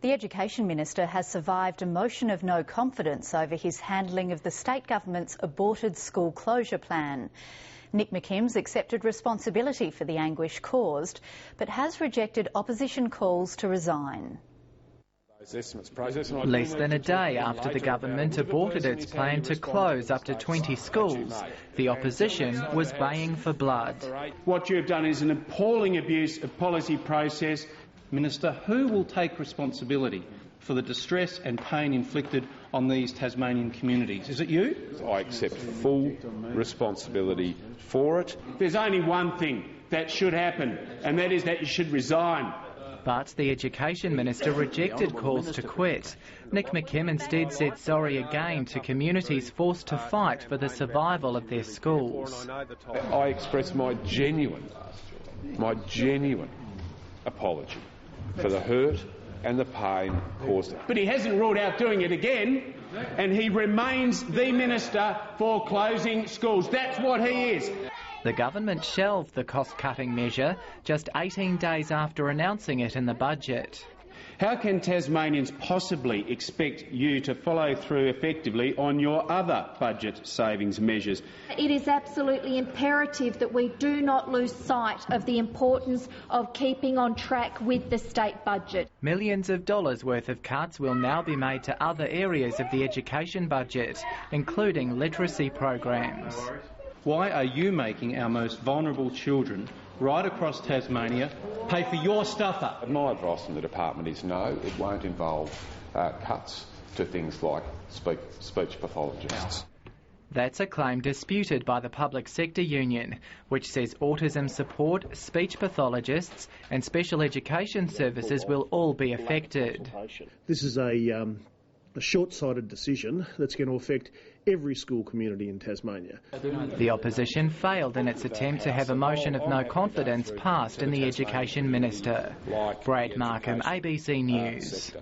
The Education Minister has survived a motion of no confidence over his handling of the state government's aborted school closure plan. McKim's accepted responsibility for the anguish caused, but has rejected opposition calls to resign. Less than a day after the government aborted its plan to close up to 20 schools, the opposition was baying for blood. What you have done is an appalling abuse of policy process. Minister, who will take responsibility for the distress and pain inflicted on these Tasmanian communities? Is it you? I accept full responsibility for it. There's only one thing that should happen, and that is that you should resign. But the Education Minister rejected calls to quit. McKim instead said sorry again to communities forced to fight for the survival of their schools. I express my genuine apology for the hurt and the pain caused. But he hasn't ruled out doing it again, and he remains the Minister for closing schools. That's what he is. The government shelved the cost-cutting measure just 18 days after announcing it in the budget. How can Tasmanians possibly expect you to follow through effectively on your other budget savings measures? It is absolutely imperative that we do not lose sight of the importance of keeping on track with the state budget. Millions of dollars worth of cuts will now be made to other areas of the education budget, including literacy programs. Why are you making our most vulnerable children right across Tasmania pay for your stuff up? My advice from the department is no, it won't involve cuts to things like speech pathologists. That's a claim disputed by the public sector union, which says autism support, speech pathologists and special education services will all be affected. This is a short-sighted decision that's going to affect every school community in Tasmania. The opposition failed in its attempt to have a motion of no confidence passed in the Education Minister. Brad Markham, ABC News.